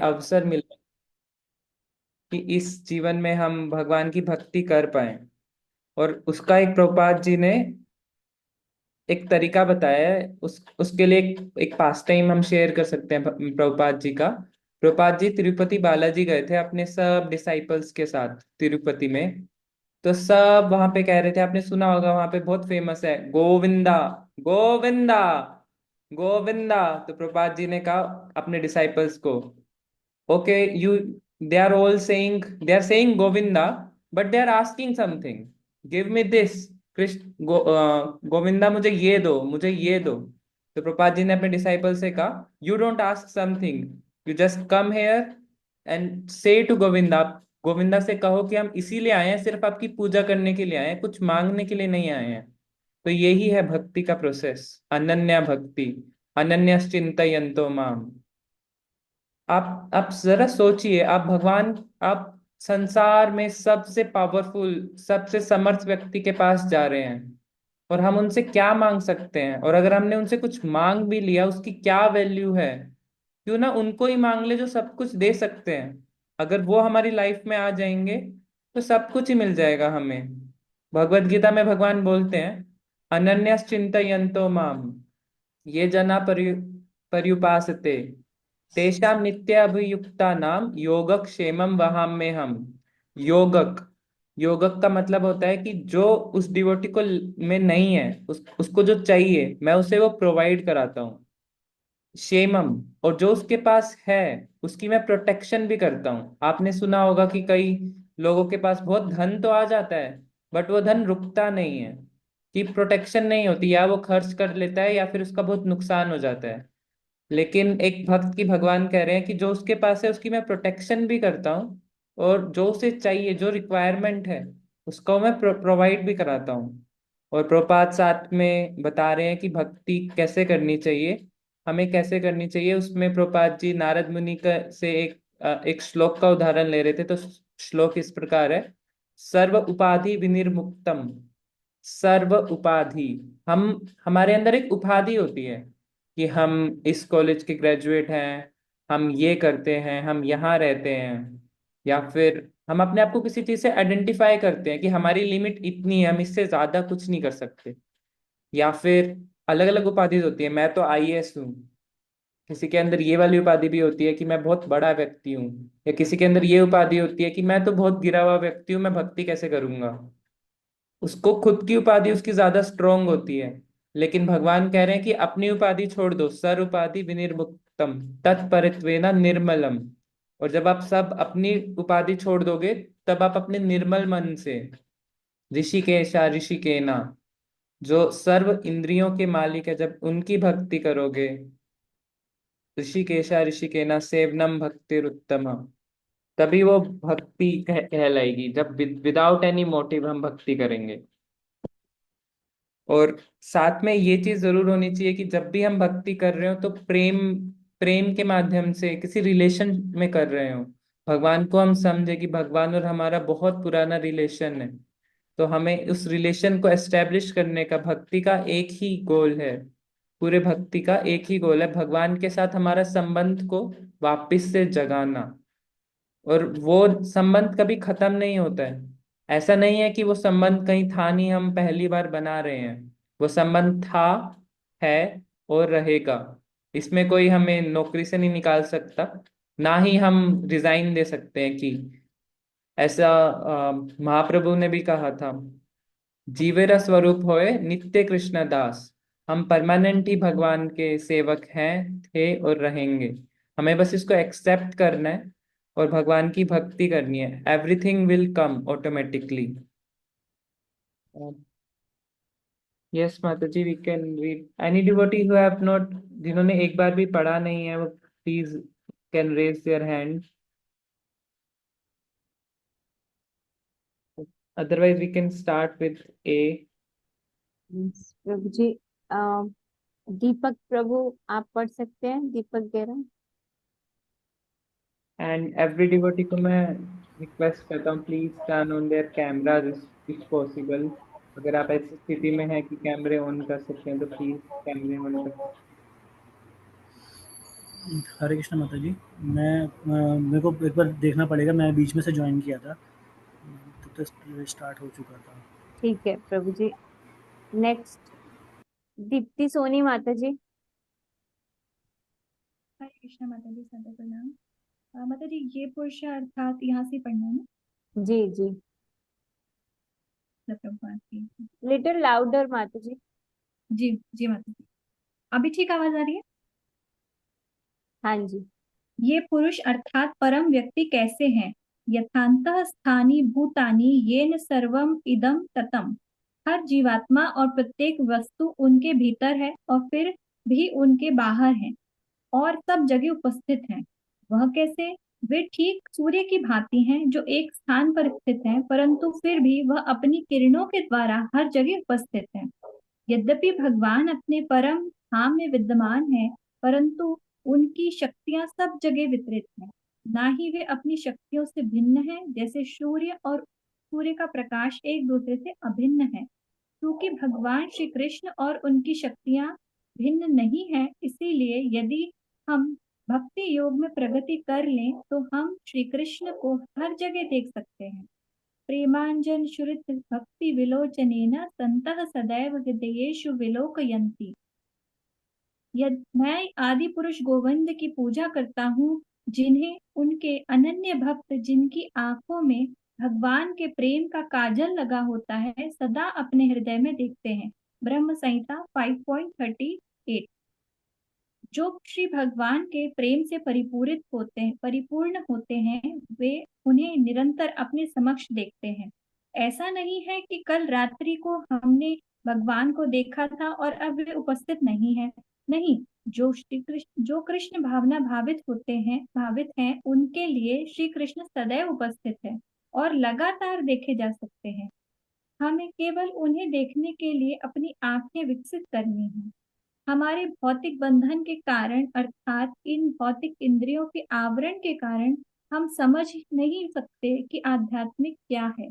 अवसर मिला कि इस जीवन में हम भगवान की भक्ति कर पाए। और उसका एक प्रभुपाद जी ने एक तरीका बताया है। उसके लिए एक पास टाइम हम शेयर कर सकते हैं प्रभुपाद जी का। प्रभुपाद जी तिरुपति बालाजी गए थे अपने सब डिसाइपल्स के साथ तिरुपति में। तो सब वहां पे कह रहे थे, आपने सुना होगा वहां पे बहुत फेमस है, गोविंदा गोविंदा गोविंदा। तो प्रभुपाद जी ने कहा अपने डिसाइपल्स को, okay you, they are saying Govinda, but they are asking something, give me this, Krishna Govinda मुझे ये दो, मुझे ये दो। तो प्रभुपाद जी ने अपने डिसाइपल से कहा, you don't ask something, you just come here and से टू गोविंदा। गोविंदा से कहो कि हम इसीलिए आए हैं, सिर्फ आपकी पूजा करने के लिए आए हैं, कुछ मांगने के लिए नहीं आए हैं। तो यही है भक्ति का प्रोसेस, अनन्या भक्ति, अनन्यश्चिंतयन्तो माम। आप जरा सोचिए, आप भगवान, आप संसार में सबसे पावरफुल, सबसे समर्थ व्यक्ति के पास जा रहे हैं, और हम उनसे क्या मांग सकते हैं? और अगर हमने उनसे कुछ मांग भी लिया, उसकी क्या वैल्यू है? क्यों ना उनको ही मांग ले जो सब कुछ दे सकते हैं। अगर वो हमारी लाइफ में आ जाएंगे तो सब कुछ ही मिल जाएगा हमें। भगवत गीता में भगवान बोलते हैं, अनन्यश्चिंतयन्तो माम ये जना पर्युपासते तेषां नित्य अभियुक्ता नाम योगक्षेमम वहाम्य हम। योगक, योगक का मतलब होता है कि जो उस डिवोटी को में नहीं है, उसको जो चाहिए मैं उसे वो प्रोवाइड कराता हूँ। क्षेमम, और जो उसके पास है उसकी मैं प्रोटेक्शन भी करता हूँ। आपने सुना होगा कि कई लोगों के पास बहुत धन तो आ जाता है, बट वो धन रुकता नहीं है, कि प्रोटेक्शन नहीं होती, या वो खर्च कर लेता है या फिर उसका बहुत नुकसान हो जाता है। लेकिन एक भक्त की भगवान कह रहे हैं कि जो उसके पास है उसकी मैं प्रोटेक्शन भी करता हूँ, और जो उसे चाहिए, जो रिक्वायरमेंट है, उसको मैं प्रोवाइड भी कराता हूँ। और प्रभुपाद साथ में बता रहे हैं कि भक्ति कैसे करनी चाहिए, हमें कैसे करनी चाहिए। उसमें प्रभुपाद जी नारद मुनि का से एक श्लोक का उदाहरण ले रहे थे। तो श्लोक इस प्रकार है, सर्व उपाधि विनिर्मुक्तम। सर्व उपाधि, हम, हमारे अंदर एक उपाधि होती है कि हम इस कॉलेज के ग्रेजुएट हैं, हम ये करते हैं, हम यहाँ रहते हैं, या फिर हम अपने आप को किसी चीज से आइडेंटिफाई करते हैं कि हमारी लिमिट इतनी है, हम इससे ज्यादा कुछ नहीं कर सकते। या फिर अलग अलग उपाधि होती है, मैं तो आईएएस हूँ, किसी के अंदर ये वाली उपाधि भी होती है कि मैं बहुत बड़ा व्यक्ति हूँ, या किसी के अंदर ये उपाधि होती है कि मैं तो बहुत गिरा हुआ व्यक्ति हूँ, मैं भक्ति कैसे करूंगा। उसको खुद की उपाधि उसकी ज्यादा स्ट्रोंग होती है। लेकिन भगवान कह रहे हैं कि अपनी उपाधि छोड़ दो, सर उपाधि विनिर्मुक्तम तत्परित्वेना निर्मलम। और जब आप सब अपनी उपाधि छोड़ दोगे, तब आप अपने निर्मल मन से, ऋषिकेशा ऋषिकेना, जो सर्व इंद्रियों के मालिक है, जब उनकी भक्ति करोगे, ऋषिकेशा ऋषिकेना सेवनम भक्तिरुत्तम, तभी वो भक्ति कहलाएगी, जब विदाउट एनी मोटिव हम भक्ति करेंगे। और साथ में ये चीज जरूर होनी चाहिए कि जब भी हम भक्ति कर रहे हो तो प्रेम, प्रेम के माध्यम से किसी रिलेशन में कर रहे हो। भगवान को हम समझे कि भगवान और हमारा बहुत पुराना रिलेशन है, तो हमें उस रिलेशन को एस्टेब्लिश करने का, भक्ति का एक ही गोल है। पूरे भक्ति का एक ही गोल है, भगवान के साथ हमारा संबंध को वापस से जगाना। और वो संबंध कभी खत्म नहीं होता है। ऐसा नहीं है कि वो संबंध कहीं था नहीं, हम पहली बार बना रहे हैं। वो संबंध था, है, और रहेगा। इसमें कोई हमें नौकरी से नहीं निकाल सकता, ना ही हम रिजाइन दे सकते हैं कि ऐसा। महाप्रभु ने भी कहा था, जीवेरा स्वरूप होए नित्य कृष्ण दास। हम परमानेंट ही भगवान के सेवक हैं, थे और रहेंगे। हमें बस इसको एक्सेप्ट करना है और भगवान की भक्ति करनी है, everything will come automatically. Yes माता जी, we can read any devotee who have not, जिन्होंने एक बार भी पढ़ा नहीं है, वो please can raise their hand, otherwise we can start with a. प्रभु जी, अ, दीपक प्रभु, आप पढ़ सकते हैं, दीपक गेरा। एंड एवरी डिवोटी को मैं रिक्वेस्ट करता हूँ, please turn on their cameras if possible. अगर आप ऐसी स्थिति में हैं कि कैमरे ऑन कर सकते हैं तो प्लीज कैमरे ऑन कर सकते हरे कृष्ण माता जी। मेरे को एक बार देखना पड़ेगा, मैं बीच में से ज्वाइन किया था, तब तक स्टार्ट हो चुका था। ठीक है प्रभु जी। नेक्स्ट, दीप्ति सोनी माता जी। हरे कृष्णा माता जी, सदा प्रणाम। माता जी, ये पुरुष अर्थात यहाँ से पढ़ना है ना? जी जी। प्रभुपाद की। लिटिल लाउडर माता जी। जी जी माता जी। अभी ठीक आवाज आ रही है? हाँ जी। ये पुरुष अर्थात परम व्यक्ति कैसे हैं? यथान्तः स्थानी भूतानि येन सर्वम इदम ततम। हर जीवात्मा और प्रत्येक वस्तु उनके भीतर है और फिर भी उनके बाहर है और सब जगह उपस्थित हैं। वह कैसे? वे ठीक सूर्य की भांति हैं जो एक स्थान पर स्थित है, परंतु फिर भी वह अपनी किरणों के द्वारा हर जगह उपस्थित है। यद्यपि भगवान अपने परम धाम में विद्यमान है, परंतु उनकी शक्तियां सब जगह वितरित हैं। ना ही वे अपनी शक्तियों से भिन्न हैं, जैसे सूर्य का प्रकाश एक दूसरे से अभिन्न है। क्योंकि भगवान श्री कृष्ण और उनकी शक्तियां भिन्न नहीं है, इसीलिए यदि हम भक्ति योग में प्रगति कर लें तो हम श्री कृष्ण को हर जगह देख सकते हैं। प्रेमांजन श्रुत भक्ति विलोचनेन संतः सदैव हृदयेषु विलोकयन्ति। यद मैं आदि पुरुष गोविंद की पूजा करता हूँ, जिन्हें उनके अनन्य भक्त जिनकी आंखों में भगवान के प्रेम का काजल लगा होता है, सदा अपने हृदय में देखते हैं। ब्रह्म संहिता 5.38। जो श्री भगवान के प्रेम से परिपूर्ण होते हैं, वे उन्हें निरंतर अपने समक्ष देखते हैं। ऐसा नहीं है कि कल रात्रि को हमने भगवान को देखा था और अब वे उपस्थित नहीं है। नहीं, जो कृष्ण भावना भावित हैं, उनके लिए श्री कृष्ण सदैव उपस्थित है और लगातार देखे जा सकते हैं। हमें केवल उन्हें देखने के लिए अपनी आंखें विकसित करनी है। हमारे भौतिक बंधन के कारण अर्थात इन भौतिक इंद्रियों के आवरण के कारण हम समझ नहीं सकते कि आध्यात्मिक क्या है।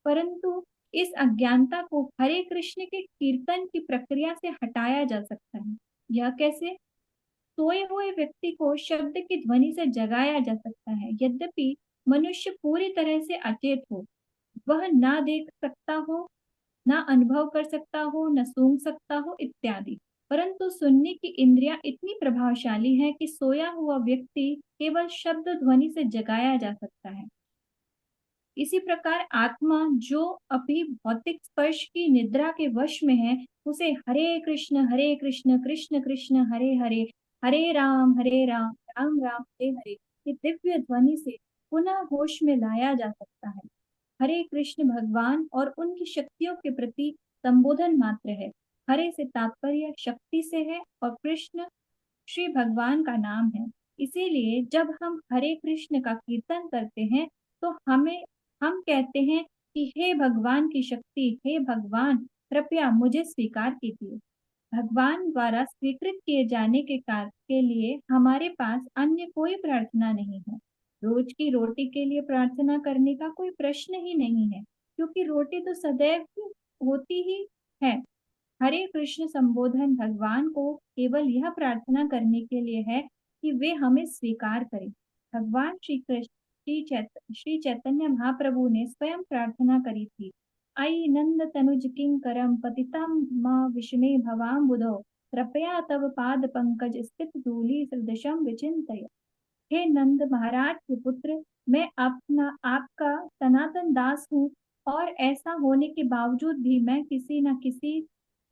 परंतु इस अज्ञानता को हरे कृष्ण के कीर्तन की प्रक्रिया से हटाया जा सकता है। यह कैसे? सोए हुए व्यक्ति को शब्द की ध्वनि से जगाया जा सकता है। यद्यपि मनुष्य पूरी तरह से अचेत हो, वह ना देख सकता हो, ना अनुभव कर सकता हो, न सूंघ सकता हो इत्यादि, परंतु सुनने की इंद्रियां इतनी प्रभावशाली है कि सोया हुआ व्यक्ति केवल शब्द ध्वनि से जगाया जा सकता है। इसी प्रकार आत्मा जो अभी भौतिक स्पर्श की निद्रा के वश में है, उसे हरे कृष्ण कृष्ण कृष्ण हरे हरे, हरे राम राम राम हरे हरे की दिव्य ध्वनि से पुनः होश में लाया जा सकता है। हरे कृष्ण भगवान और उनकी शक्तियों के प्रति संबोधन मात्र है। हरे से तात्पर्य शक्ति से है और कृष्ण श्री भगवान का नाम है। इसीलिए जब हम हरे कृष्ण का कीर्तन करते हैं तो हम कहते हैं कि हे भगवान की शक्ति, हे भगवान कृपया मुझे स्वीकार कीजिए। भगवान द्वारा स्वीकृत किए जाने के लिए हमारे पास अन्य कोई प्रार्थना नहीं है। रोज की रोटी के लिए प्रार्थना करने का कोई प्रश्न ही नहीं है, क्योंकि रोटी तो सदैव ही होती ही है। हरे कृष्ण संबोधन भगवान को केवल यह प्रार्थना करने के लिए है कि वे हमें स्वीकार करें। भगवान श्री चैतन्य महाप्रभु ने स्वयं प्रार्थना करी थी। आई नंद तनुज किंकरम पतितम मां विष्णे भवाम बुधो, कृपया तव पाद पंकज स्थित धूलि सदृशम विचिंतय। हे नंद महाराज के पुत्र, मैं अपना आपका सनातन दास हूँ और ऐसा होने के बावजूद भी मैं किसी न किसी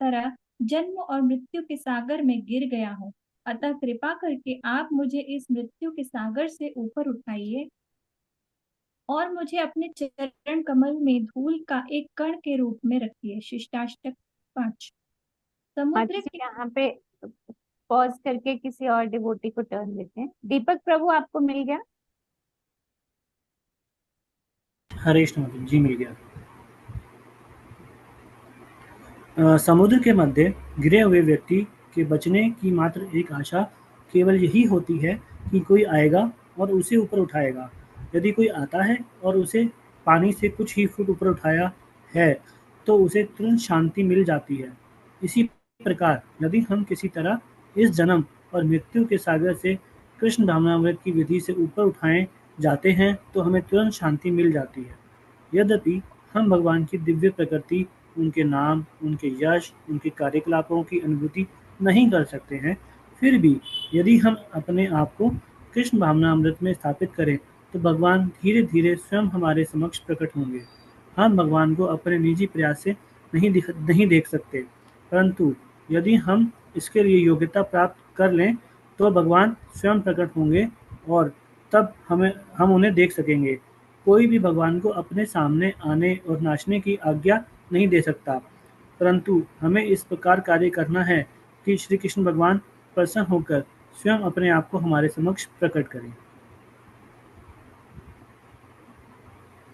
तरह जन्म और मृत्यु के सागर में गिर गया हूँ। अतः कृपा करके आप मुझे इस मृत्यु के सागर से ऊपर उठाइए और मुझे अपने चरण कमल में धूल का एक कण के रूप में रखिए। शिष्टाष्टक 5। माता समुद्र जी के यहाँ पे पॉज करके किसी और डिवोटी को टर्न देते हैं। दीपक प्रभु आपको मिल गया? हरे कृष्ण माता जी, मिल गया। समुद्र के मध्य गिरे हुए व्यक्ति के बचने की मात्र एक आशा केवल यही होती है कि कोई आएगा और उसे ऊपर उठाएगा। यदि कोई आता है और उसे पानी से कुछ ही फुट ऊपर उठाया है, तो उसे तुरंत शांति मिल जाती है। इसी प्रकार यदि हम किसी तरह इस जन्म और मृत्यु के सागर से कृष्ण भावनामृत की विधि से ऊपर उठाए जाते हैं तो हमें तुरंत शांति मिल जाती है। यद्यपि हम भगवान की दिव्य प्रकृति, उनके नाम, उनके यश, उनके कार्यकलापों की अनुभूति नहीं कर सकते हैं, फिर भी यदि हम अपने आप को कृष्ण भावनामृत में स्थापित करें तो भगवान धीरे-धीरे स्वयं हमारे समक्ष प्रकट होंगे। हम भगवान को अपने निजी प्रयास से नहीं देख सकते, परंतु यदि हम इसके लिए योग्यता प्राप्त कर लें तो भगवान स्वयं प्रकट होंगे और तब हम उन्हें देख सकेंगे। कोई भी भगवान को अपने सामने आने और नाचने की आज्ञा नहीं दे सकता, परंतु हमें इस प्रकार कार्य करना है कि श्री कृष्ण भगवान प्रसन्न होकर स्वयं अपने आप को हमारे समक्ष प्रकट करें।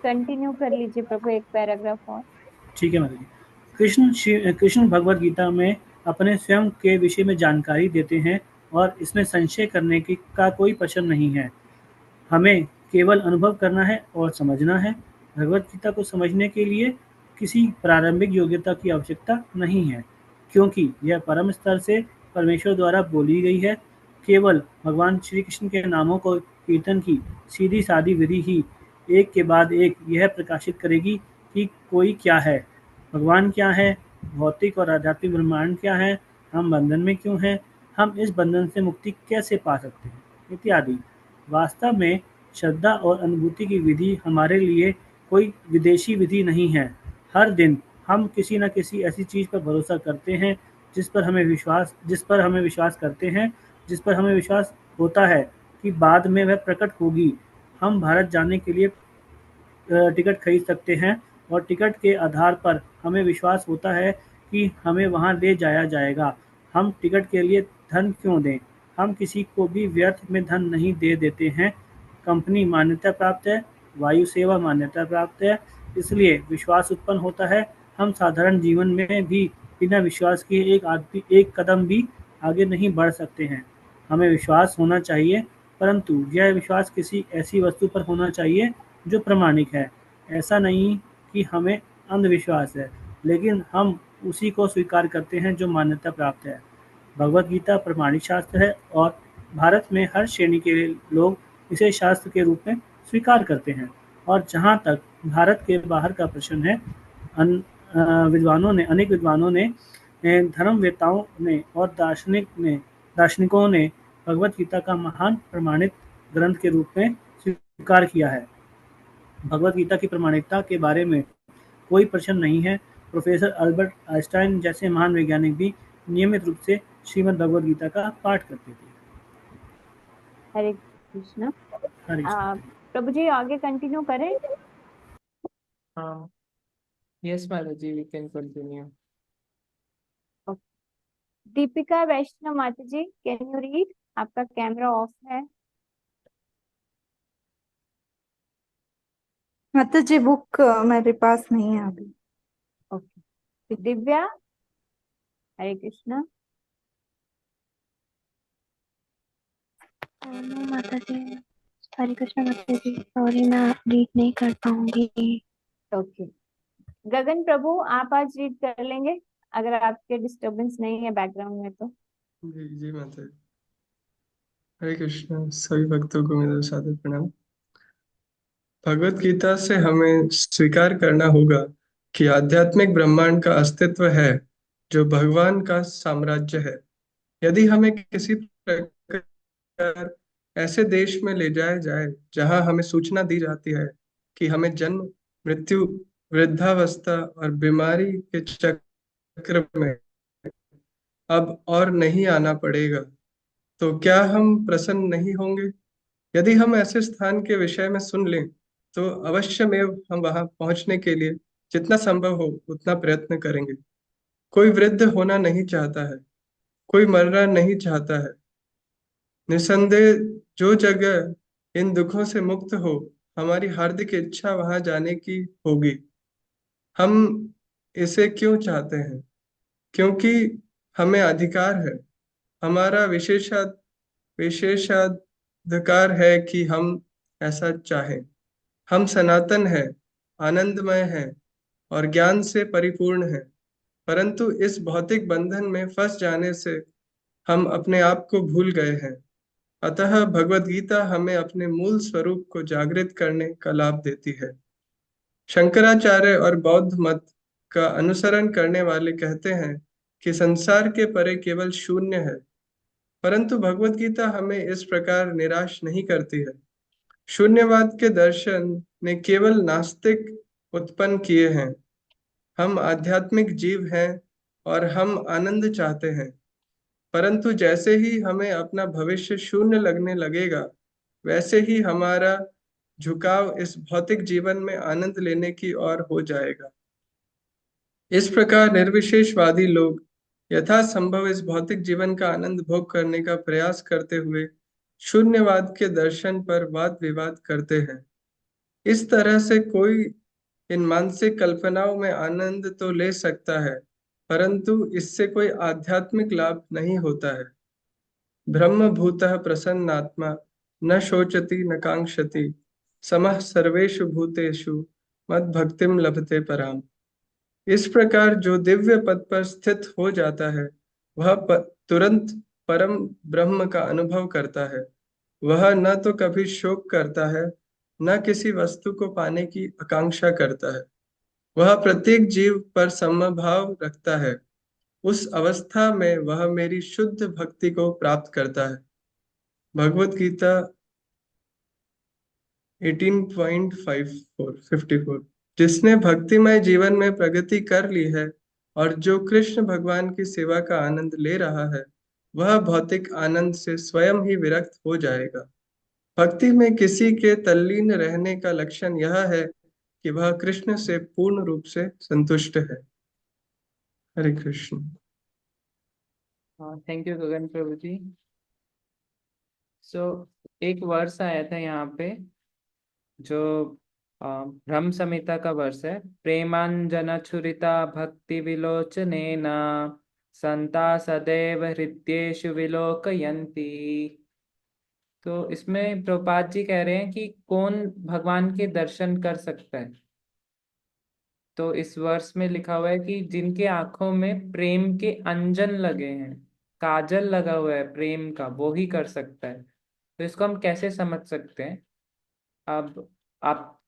कंटिन्यू कर लीजिए प्रभु, एक पैराग्राफ और। ठीक है माता जी। कृष्ण भगवद गीता में अपने स्वयं के विषय में जानकारी देते हैं और इसमें संशय करने की का कोई प्रश्न नहीं है। हमें केवल अनुभव करना है और समझना है। भगवद गीता को समझने के लिए किसी प्रारंभिक योग्यता की आवश्यकता नहीं है, क्योंकि यह परम स्तर से परमेश्वर द्वारा बोली गई है। केवल भगवान श्री कृष्ण के नामों को कीर्तन की सीधी सादी विधि ही एक के बाद एक यह प्रकाशित करेगी कि कोई क्या है, भगवान क्या है, भौतिक और आध्यात्मिक ब्रह्मांड क्या है, हम बंधन में क्यों हैं, हम इस बंधन से मुक्ति कैसे पा सकते हैं, इत्यादि। वास्तव में श्रद्धा और अनुभूति की विधि हमारे लिए कोई विदेशी विधि नहीं है। हर दिन हम किसी न किसी ऐसी चीज़ पर भरोसा करते हैं जिस पर हमें विश्वास करते हैं, जिस पर हमें विश्वास होता है कि बाद में वह प्रकट होगी। हम भारत जाने के लिए टिकट खरीद सकते हैं और टिकट के आधार पर हमें विश्वास होता है कि हमें वहाँ ले जाया जाएगा। हम टिकट के लिए धन क्यों दें? हम किसी को भी व्यर्थ में धन नहीं दे देते हैं। कंपनी मान्यता प्राप्त है, वायु सेवा मान्यता प्राप्त है, इसलिए विश्वास उत्पन्न होता है। हम साधारण जीवन में भी बिना विश्वास के एक कदम भी आगे नहीं बढ़ सकते हैं। हमें विश्वास होना चाहिए, परंतु यह विश्वास किसी ऐसी वस्तु पर होना चाहिए जो प्रामाणिक है। ऐसा नहीं कि हमें अंधविश्वास है, लेकिन हम उसी को स्वीकार करते हैं जो मान्यता प्राप्त है। भगवद गीता प्रमाणिक शास्त्र है और भारत में हर श्रेणी के लोग इसे शास्त्र के रूप में स्वीकार करते हैं। और जहाँ तक भारत के बाहर का प्रश्न है, अनेक विद्वानों ने, धर्मवेताओं ने और दार्शनिकों ने भगवद गीता का महान प्रमाणित ग्रंथ के रूप में स्वीकार किया है। भगवद गीता की प्रामाणिकता के बारे में कोई प्रश्न नहीं है। प्रोफेसर अल्बर्ट आइंस्टाइन जैसे महान वैज्ञानिक भी नियमित रूप से श्रीमद् भगवद गीता का पाठ करते थे। हरे कृष्ण। हरे कृष्ण। प्रभु जी आगे कंटिन्यू करें? हाँ, यस माता जी, वी कैन कंटिन्यू। दीपिका वैष्णव माता जी, कैन यू रीड? आपका कैमरा ऑफ है। माता जी बुक मेरे पास नहीं है अभी। ओके। दिव्या, हरे कृष्ण। माता जी, हरे कृष्ण माता जी, सॉरी मैं रीड नहीं कर पाऊंगी। ओके। गगन प्रभु, आप आज रीड कर लेंगे अगर आपके डिस्टरबेंस नहीं है बैकग्राउंड में तो। जी जी माता जी। हरे कृष्ण, सभी भक्तों को मेरा सादर प्रणाम। भगवत गीता से हमें स्वीकार करना होगा कि आध्यात्मिक ब्रह्मांड का अस्तित्व है जो भगवान का साम्राज्य है। यदि हमें किसी प्रकार ऐसे देश में ले जाया जाए जहां हमें सूचना दी जाती है कि हमें जन्म, मृत्यु, वृद्धावस्था और बीमारी के चक्र में अब और नहीं आना पड़ेगा, तो क्या हम प्रसन्न नहीं होंगे? यदि हम ऐसे स्थान के विषय में सुन लें तो अवश्य में हम वहां पहुंचने के लिए जितना संभव हो उतना प्रयत्न करेंगे। कोई वृद्ध होना नहीं चाहता है, कोई मरना नहीं चाहता है। निसंदेह जो जगह इन दुखों से मुक्त हो, हमारी हार्दिक इच्छा वहां जाने की होगी। हम इसे क्यों चाहते हैं? क्योंकि हमें अधिकार है। हमारा विशेषाधिकार है कि हम ऐसा चाहें। हम सनातन हैं, आनंदमय हैं और ज्ञान से परिपूर्ण हैं, परंतु इस भौतिक बंधन में फंस जाने से हम अपने आप को भूल गए हैं। अतः भगवत गीता हमें अपने मूल स्वरूप को जागृत करने का लाभ देती है। शंकराचार्य और बौद्ध मत का अनुसरण करने वाले कहते हैं कि संसार के परे केवल शून्य है, परंतु भगवत गीता हमें इस प्रकार निराश नहीं करती है। शून्यवाद के दर्शन ने केवल नास्तिक उत्पन्न किए हैं। हम आध्यात्मिक जीव हैं और हम आनंद चाहते हैं, परंतु जैसे ही हमें अपना भविष्य शून्य लगने लगेगा, वैसे ही हमारा झुकाव इस भौतिक जीवन में आनंद लेने की ओर हो जाएगा। इस प्रकार निर्विशेषवादी लोग यथासंभव इस भौतिक जीवन का आनंद भोग करने का प्रयास करते हुए शून्यवाद के दर्शन पर वाद विवाद करते हैं। इस तरह से कोई इन मानसिक कल्पनाओं में आनंद तो ले सकता है, परंतु इससे कोई आध्यात्मिक लाभ नहीं होता है। ब्रह्मभूतः प्रसन्नात्मा न शोचति न कांक्षति समः सर्वेषु भूतेषु मद्भक्तिम लभते पराम। इस प्रकार जो दिव्य पद पर स्थित हो जाता है, वह तुरंत परम ब्रह्म का अनुभव करता है। वह न तो कभी शोक करता है, न किसी वस्तु को पाने की आकांक्षा करता है। वह प्रत्येक जीव पर समभाव रखता है। उस अवस्था में वह मेरी शुद्ध भक्ति को प्राप्त करता है। भगवत गीता 18.54 जिसने भक्तिमय जीवन में प्रगति कर ली है और जो कृष्ण भगवान की सेवा का आनंद ले रहा है, वह भौतिक आनंद से स्वयं ही विरक्त हो जाएगा। भक्ति में किसी के तल्लीन रहने का लक्षण यह है कि वह कृष्ण से पूर्ण रूप से संतुष्ट है। हरे कृष्ण। हाँ, थैंक यू गगन प्रभु जी। सो एक वर्ष आया था यहाँ पे जो ब्रह्म संहिता का वर्ष है। प्रेमांजन छुरिता भक्ति विलोचनेन संता सदैव हृद्येषु विलोकयन्ति। तो इसमें प्रभुपाद जी कह रहे हैं कि कौन भगवान के दर्शन कर सकता है। तो इस वर्ष में लिखा हुआ है कि जिनके आंखों में प्रेम के अंजन लगे हैं, काजल लगा हुआ है प्रेम का, वो ही कर सकता है। तो इसको हम कैसे समझ सकते हैं? अब आप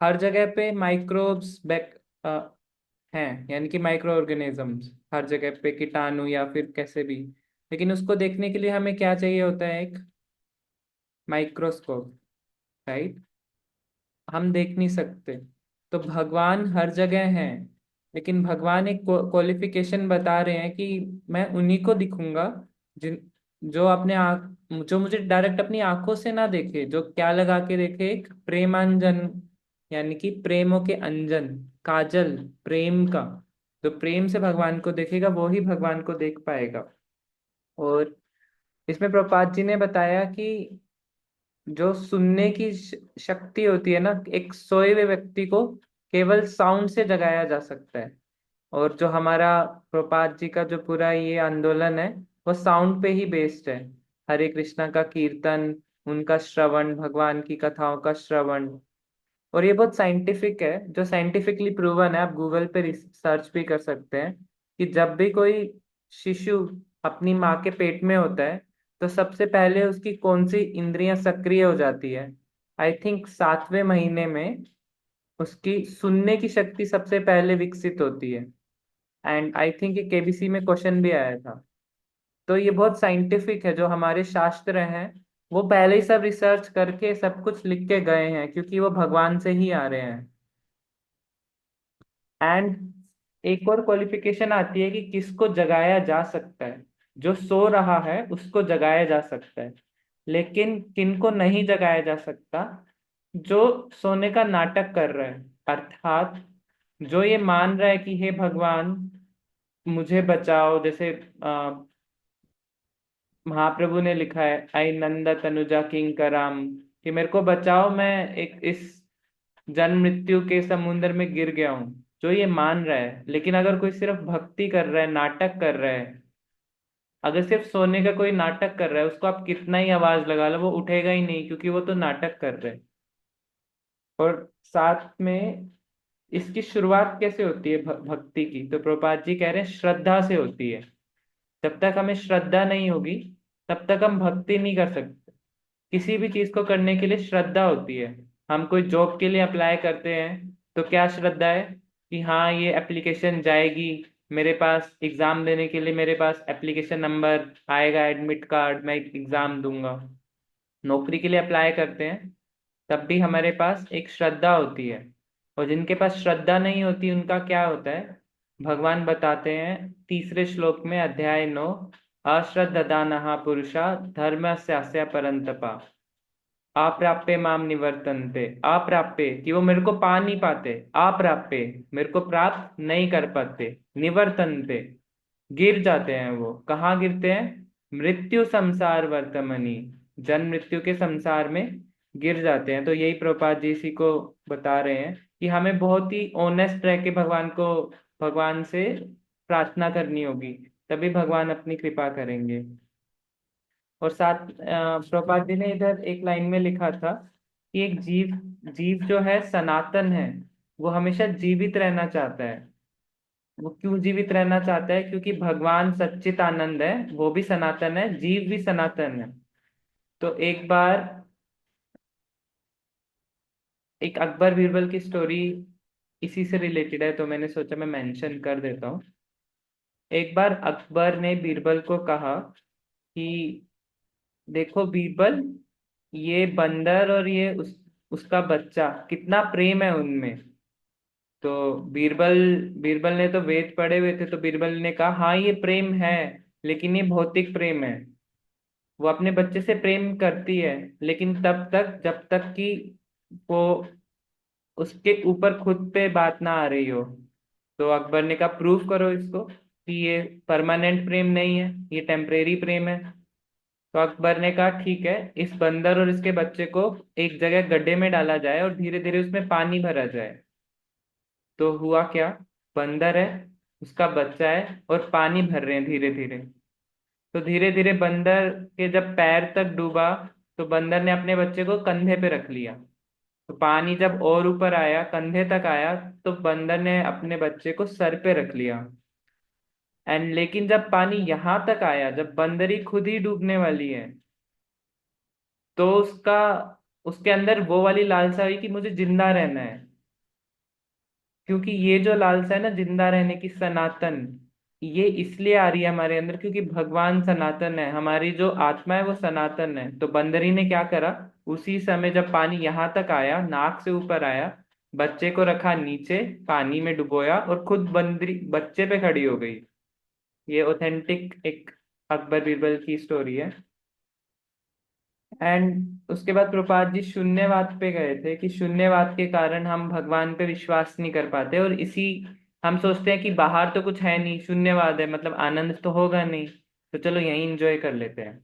हर जगह पे माइक्रोब्स हैं, यानी कि माइक्रो ऑर्गेनिजम्स हर जगह पे, कीटाणु या फिर कैसे भी, लेकिन उसको देखने के लिए हमें क्या चाहिए होता है? एक माइक्रोस्कोप, राइट? हम देख नहीं सकते। तो भगवान हर जगह हैं, लेकिन भगवान एक क्वालिफिकेशन बता रहे हैं कि मैं उन्हीं को दिखूंगा जिन जो अपने आँख जो मुझे डायरेक्ट अपनी आंखों से ना देखे, जो क्या लगा के देखे? एक प्रेमांजन, यानी कि प्रेमों के अंजन, काजल प्रेम का। जो प्रेम से भगवान को देखेगा वो ही भगवान को देख पाएगा। और इसमें प्रभुपाद जी ने बताया कि जो सुनने की शक्ति होती है ना, एक सोए हुए व्यक्ति को केवल साउंड से जगाया जा सकता है। और जो हमारा प्रभुपाद जी का जो पूरा ये आंदोलन है, वो साउंड पे ही बेस्ड है। हरे कृष्णा का कीर्तन, उनका श्रवण, भगवान की कथाओं का श्रवण। और ये बहुत साइंटिफिक है, जो साइंटिफिकली प्रूवन है। आप गूगल पे सर्च भी कर सकते हैं कि जब भी कोई शिशु अपनी माँ के पेट में होता है, तो सबसे पहले उसकी कौन सी इंद्रियां सक्रिय हो जाती है? आई थिंक 7वें महीने में उसकी सुनने की शक्ति सबसे पहले विकसित होती है। एंड आई थिंक ये केबीसी में क्वेश्चन भी आया था। तो ये बहुत साइंटिफिक है। जो हमारे शास्त्र हैं वो पहले ही सब रिसर्च करके सब कुछ लिख के गए हैं, क्योंकि वो भगवान से ही आ रहे हैं। एंड एक और क्वालिफिकेशन आती है कि किसको जगाया जा सकता है। जो सो रहा है उसको जगाया जा सकता है, लेकिन किनको नहीं जगाया जा सकता? जो सोने का नाटक कर रहा है, अर्थात जो ये मान रहा है कि हे भगवान मुझे बचाओ। जैसे महाप्रभु ने लिखा है, आई नंदा तनुजा किंकराम, कि मेरे को बचाओ, मैं एक इस जन्म मृत्यु के समुद्र में गिर गया हूं। जो ये मान रहा है। लेकिन अगर कोई सिर्फ भक्ति कर रहा है, नाटक कर रहा है, अगर सिर्फ सोने का कोई नाटक कर रहा है, उसको आप कितना ही आवाज लगा लो वो उठेगा ही नहीं, क्योंकि वो तो नाटक कर रहे हैं। और साथ में इसकी शुरुआत कैसे होती है भक्ति की? तो प्रभुपाद जी कह रहे हैं श्रद्धा से होती है। जब तक हमें श्रद्धा नहीं होगी तब तक हम भक्ति नहीं कर सकते। किसी भी चीज को करने के लिए श्रद्धा होती है। हम कोई जॉब के लिए अप्लाई करते हैं तो क्या श्रद्धा है कि हाँ ये एप्लीकेशन जाएगी, मेरे पास एग्जाम देने के लिए मेरे पास एप्लीकेशन नंबर आएगा, एडमिट कार्ड, मैं एग्जाम दूंगा। नौकरी के लिए अप्लाई करते हैं तब भी हमारे पास एक श्रद्धा होती है। और जिनके पास श्रद्धा नहीं होती उनका क्या होता है, भगवान बताते हैं तीसरे श्लोक में, अध्याय 9, अश्रद्धानः पुरुषा धर्मस्यास्य परंतपा अप्राप्य माम निवर्तन्ते। अप्राप्य कि वो मेरे को पा नहीं पाते, अप्राप्य मेरे को प्राप्त नहीं कर पाते, निवर्तन्ते गिर जाते हैं। वो कहाँ गिरते हैं, मृत्यु संसार वर्तमनि, जन्म मृत्यु के संसार में गिर जाते हैं। तो यही प्रभुपाद जी इसी को बता रहे हैं कि हमें बहुत ही ऑनेस्ट रह के भगवान से प्रार्थना करनी होगी, तभी भगवान अपनी कृपा करेंगे। और साथ प्रभुपाद जी ने इधर एक लाइन में लिखा था कि एक जीव जीव जो है सनातन है, वो हमेशा जीवित रहना चाहता है। वो क्यों जीवित रहना चाहता है, क्योंकि भगवान सच्चित आनंद है, वो भी सनातन है, जीव भी सनातन है। तो एक बार एक अकबर बीरबल की स्टोरी इसी से रिलेटेड है, तो मैंने सोचा मैं मेंशन कर देता हूँ। एक बार अकबर ने बीरबल को कहा कि देखो बीरबल, ये बंदर और ये उसका बच्चा, कितना प्रेम है उनमें। तो बीरबल बीरबल ने तो वेद पढ़े हुए थे, तो बीरबल ने कहा हाँ ये प्रेम है, लेकिन ये भौतिक प्रेम है। वो अपने बच्चे से प्रेम करती है, लेकिन तब तक जब तक कि वो उसके ऊपर खुद पे बात ना आ रही हो। तो अकबर ने कहा प्रूव करो इसको कि ये परमानेंट प्रेम नहीं है, ये टेम्परेरी प्रेम है। तो अकबर ने कहा ठीक है, इस बंदर और इसके बच्चे को एक जगह गड्ढे में डाला जाए और धीरे धीरे उसमें पानी भरा जाए। तो हुआ क्या, बंदर है, उसका बच्चा है और पानी भर रहे हैं धीरे धीरे। तो धीरे धीरे बंदर के जब पैर तक डूबा, तो बंदर ने अपने बच्चे को कंधे पे रख लिया। तो पानी जब और ऊपर आया, कंधे तक आया, तो बंदर ने अपने बच्चे को सर पे रख लिया। एंड लेकिन जब पानी यहाँ तक आया, जब बंदरी खुद ही डूबने वाली है, तो उसके अंदर वो वाली लालसा हुई कि मुझे जिंदा रहना है। क्योंकि ये जो लालसा है ना जिंदा रहने की, सनातन, ये इसलिए आ रही है हमारे अंदर क्योंकि भगवान सनातन है, हमारी जो आत्मा है वो सनातन है। तो बंदरी ने क्या करा, उसी समय जब पानी यहाँ तक आया, नाक से ऊपर आया, बच्चे को रखा नीचे, पानी में डुबोया और खुद बंदरी बच्चे पे खड़ी हो गई। ये ऑथेंटिक एक अकबर बीरबल की स्टोरी है। एंड उसके बाद प्रभुपाद जी शून्यवाद पे गए थे कि शून्यवाद के कारण हम भगवान पे विश्वास नहीं कर पाते, और इसी हम सोचते हैं कि बाहर तो कुछ है नहीं, शून्यवाद है मतलब आनंद तो होगा नहीं, तो चलो यहीं इंजॉय कर लेते हैं।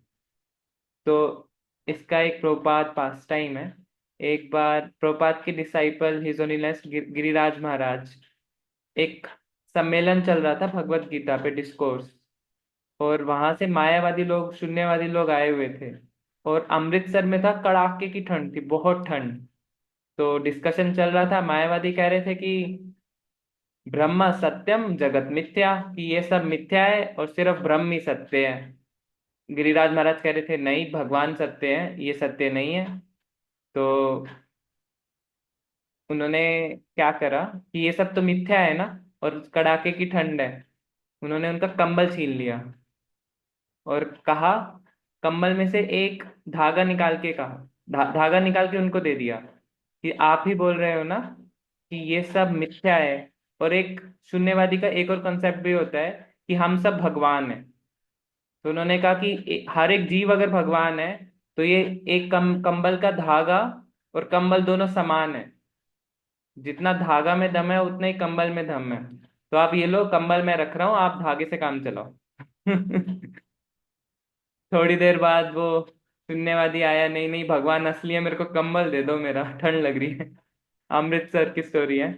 तो इसका एक प्रभुपाद पास टाइम है। एक बार प्रभुपाद के डिसाइपल हिज होलीनेस गिरिराज महाराज, एक सम्मेलन चल रहा था भगवत गीता पे डिस्कोर्स, और वहां से मायावादी लोग, शून्यवादी लोग आए हुए थे। और अमृतसर में था, कड़ाके की ठंड थी, बहुत ठंड। तो डिस्कशन चल रहा था, मायावादी कह रहे थे कि ब्रह्म सत्यम जगत मिथ्या, कि ये सब मिथ्या है और सिर्फ ब्रह्म ही सत्य है। गिरिराज महाराज कह रहे थे नहीं, भगवान सत्य है, ये सत्य नहीं है। तो उन्होंने क्या करा कि ये सब तो मिथ्या है ना, और कड़ाके की ठंड है, उन्होंने उनका कंबल छीन लिया और कहा, कंबल में से एक धागा निकाल के कहा, धागा निकाल के उनको दे दिया कि आप ही बोल रहे हो ना कि ये सब मिथ्या है। और एक शून्यवादी का एक और कंसेप्ट भी होता है कि हम सब भगवान हैं। तो उन्होंने कहा कि हर एक जीव अगर भगवान है, तो ये एक कंबल का धागा और कंबल दोनों समान है, जितना धागा में दम है उतना ही कंबल में दम है। तो आप ये लो, कंबल मैं रख रहा हूँ, आप धागे से काम चलाओ। थोड़ी देर बाद वो शून्यवादी आया, नहीं नहीं भगवान असली है, मेरे को कंबल दे दो, मेरा ठंड लग रही है। अमृतसर की स्टोरी है।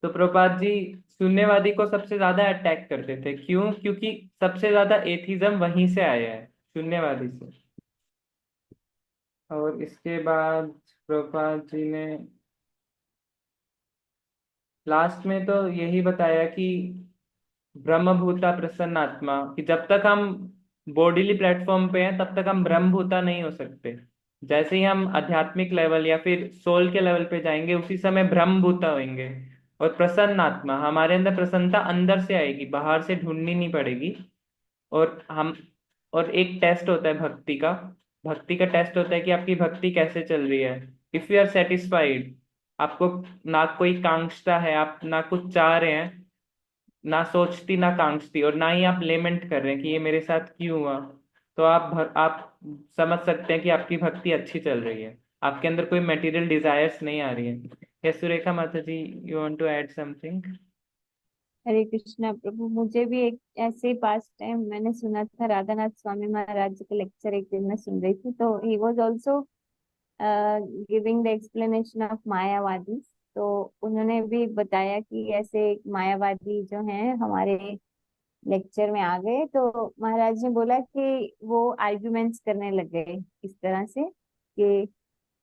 तो प्रभुपाद जी शून्यवादी को सबसे ज्यादा अटैक करते थे, क्यों, क्योंकि सबसे ज्यादा एथिज्म वहीं से आया है, शून्यवादी से। और इसके बाद प्रभुपाद जी ने लास्ट में तो यही बताया कि ब्रह्मभूता प्रसन्नात्मा, कि जब तक हम बॉडीली प्लेटफॉर्म पे हैं तब तक हम ब्रह्मभूता नहीं हो सकते। जैसे ही हम आध्यात्मिक लेवल या फिर सोल के लेवल पे जाएंगे उसी समय ब्रह्मभूता होंगे। और प्रसन्न आत्मा, हमारे अंदर प्रसन्नता अंदर से आएगी, बाहर से ढूंढनी नहीं पड़ेगी। और हम और एक टेस्ट होता है भक्ति का। भक्ति का टेस्ट होता है कि आपकी भक्ति कैसे चल रही है। इफ यू आर सेटिस्फाइड, आपको ना कोई कांक्षता है, आप ना कुछ चाह रहे हैं, ना सोचती ना कांक्षती, और ना ही आप लेमेंट कर रहे हैं कि ये मेरे साथ क्यों हुआ, तो आप समझ सकते हैं कि आपकी भक्ति अच्छी चल रही है। आपके अंदर कोई मटेरियल डिजायर्स नहीं आ रही है। यस सुरेखा माता जी, you want to add something? Hare Krishna प्रभु, मुझे भी एक ऐसे ही पास टाइम मैंने सुना था, राधानाथ स्वामी महाराज जी के लेक्चर एक दिन मैं सुन रही थी, तो he was also giving the explanation of Mayavadi. तो उन्होंने भी बताया कि ऐसे एक मायावादी जो हैं हमारे लेक्चर में आ गए, तो महाराज ने बोला कि वो आर्ग्यूमेंट्स करने लग गए इस तरह से कि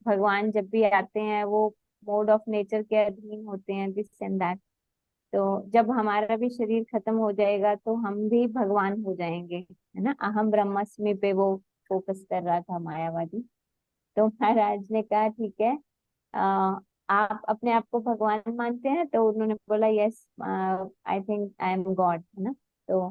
भगवान जब भी आते हैं वो मोड ऑफ नेचर के अधीन होते हैं, दिस एंड दैट। तो जब हमारा भी शरीर खत्म हो जाएगा तो हम भी भगवान हो जाएंगे, है ना। अहम ब्रह्मास्मि पे वो फोकस कर रहा था मायावादी। तो महाराज ने कहा ठीक है, आ, आप अपने आप को भगवान मानते हैं? तो उन्होंने बोला yes, I think I am God, है ना। तो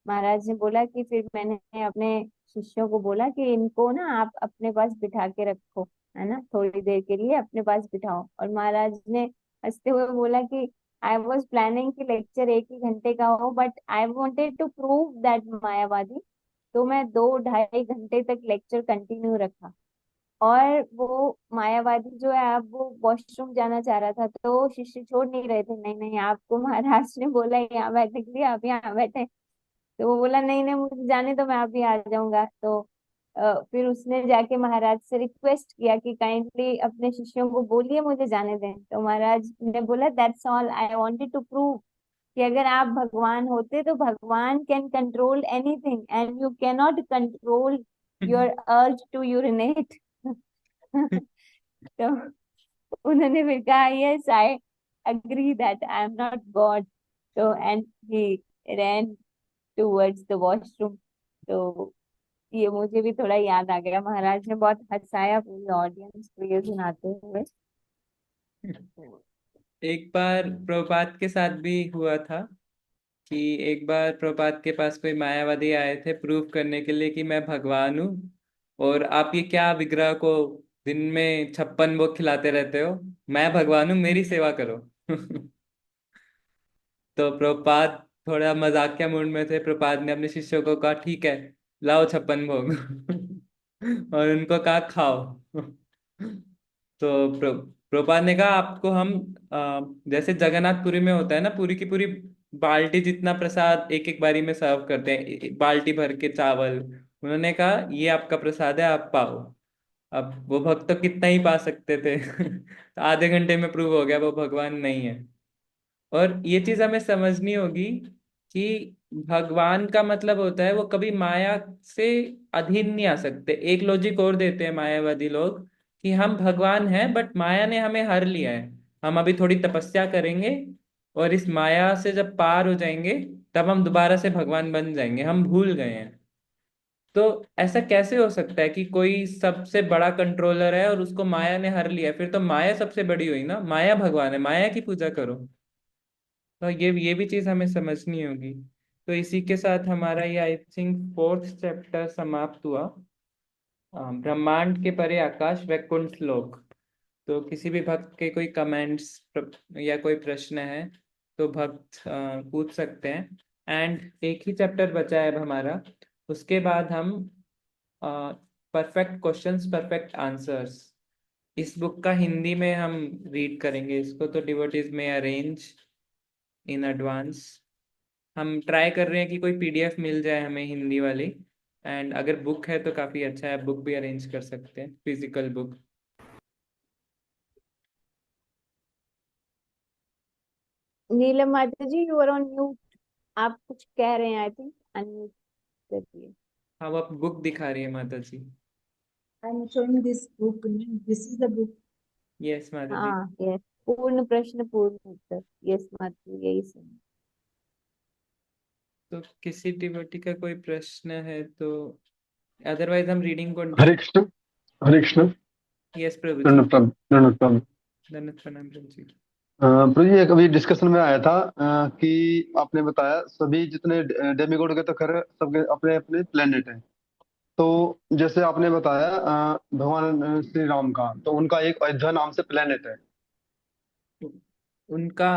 महाराज ने बोला कि फिर मैंने अपने शिष्यों को बोला कि इनको ना आप अपने पास बिठा के रखो, है ना, थोड़ी देर के लिए अपने पास बिठाओ। और महाराज ने हंसते हुए बोला कि आई वॉज प्लानिंग कि लेक्चर एक ही घंटे का हो, but I wanted to prove that Mayavadi. तो मैं 2 ढाई घंटे तक लेक्चर कंटिन्यू रखा। और वो मायावादी जो है, अब वो वॉशरूम जाना चाह रहा था, तो शिष्य छोड़ नहीं रहे थे, नहीं नहीं आपको महाराज ने बोला यहाँ बैठने के लिए, आप यहाँ बैठे। तो वो बोला नहीं नहीं मुझे जाने दो, मैं अभी आ जाऊंगा। तो फिर उसने जाके महाराज से रिक्वेस्ट किया कि काइंडली अपने शिष्यों को बोलिए मुझे जाने दें। तो महाराज ने बोला that's all I wanted to prove कि अगर आप भगवान होते तो भगवान can control anything and you can not control your urge to urinate. तो उन्होंने फिर कहा yes I agree that I am not God. तो and he ran towards the washroom. तो ये मुझे भी थोड़ा याद आ गया, महाराज ने बहुत हंसाया पूरी ऑडियंस को ये सुनाते हुए। एक बार प्रभुपाद के साथ भी हुआ था कि एक बार प्रभुपाद के पास कोई मायावादी आए थे प्रूव करने के लिए कि मैं भगवान हूँ, और आप ये क्या विग्रह को दिन में 56 भोग खिलाते रहते हो, मैं भगवान हूँ, मेरी सेवा करो। तो प्रभुपाद थोड़ा मजाकिया मूड में थे। प्रभुपाद ने अपने शिष्यों को कहा ठीक है, लाओ 56 भोग। और उनको कहा खाओ। तो प्रभुपाद ने कहा आपको हम जैसे जगन्नाथपुरी में होता है ना, पूरी की पूरी बाल्टी जितना प्रसाद एक एक बारी में सर्व करते हैं, बाल्टी भर के चावल। उन्होंने कहा ये आपका प्रसाद है, आप पाओ। अब वो भक्त तो कितना ही पा सकते थे। तो आधे घंटे में प्रूव हो गया वो भगवान नहीं है। और ये चीज हमें समझनी होगी कि भगवान का मतलब होता है वो कभी माया से अधीन नहीं आ सकते। एक लॉजिक और देते हैं मायावादी लोग कि हम भगवान हैं बट माया ने हमें हर लिया है, हम अभी थोड़ी तपस्या करेंगे और इस माया से जब पार हो जाएंगे तब हम दोबारा से भगवान बन जाएंगे, हम भूल गए हैं। तो ऐसा कैसे हो सकता है कि कोई सबसे बड़ा कंट्रोलर है और उसको माया ने हर लिया? फिर तो माया सबसे बड़ी हुई ना, माया भगवान है, माया की पूजा करो। तो ये भी चीज हमें समझनी होगी। तो इसी के साथ हमारा ये आई थिंक 4th चैप्टर समाप्त हुआ। ब्रह्मांड के परे आकाश वैकुंठ लोक। तो किसी भी भक्त के कोई कमेंट्स या कोई प्रश्न है तो भक्त पूछ सकते हैं। एंड एक ही चैप्टर बचा है अब हमारा, उसके बाद हम परफेक्ट क्वेश्चंस परफेक्ट आंसर्स, इस बुक का हिंदी में हम रीड करेंगे इसको। तो डिवोटीज में अरेंज इन एडवांस। हम ट्राई कर रहे हैं कि कोई पीडीएफ मिल जाए हमें हिंदी वाली। एंड अगर बुक है तो काफ़ी अच्छा है, बुक भी अरेंज कर सकते हैं, फिजिकल बुक। नीलम माता जी यू आर ऑन म्यूट, आप कुछ कह रहे हैं, आई थिंक अनम्यूट करिए। हाँ वो बुक दिखा रही है माता जी। I'm showing this book. This is the book. Yes माता जी। हाँ यस, पूर्ण प्रश्न पूर्ण उत्तर, यस माता जी यही सुन। तो किसी डिवोटी का कोई प्रश्न है तो, अदरवाइज हम रीडिंग को। हरे कृष्ण। हरे कृष्ण। यस प्रभु जी। दंडवत प्रणाम, दंडवत प्रणाम। धन्यवाद प्रणाम प्रभु जी। प्रभु जी, एक अभी डिस्कशन में आया था कि आपने बताया सभी जितने डेमिगॉड के तो खैर सबके अपने अपने प्लेनेट हैं। तो जैसे आपने बताया भगवान श्री राम का, तो उनका एक अयोध्या नाम से प्लेनेट है। उनका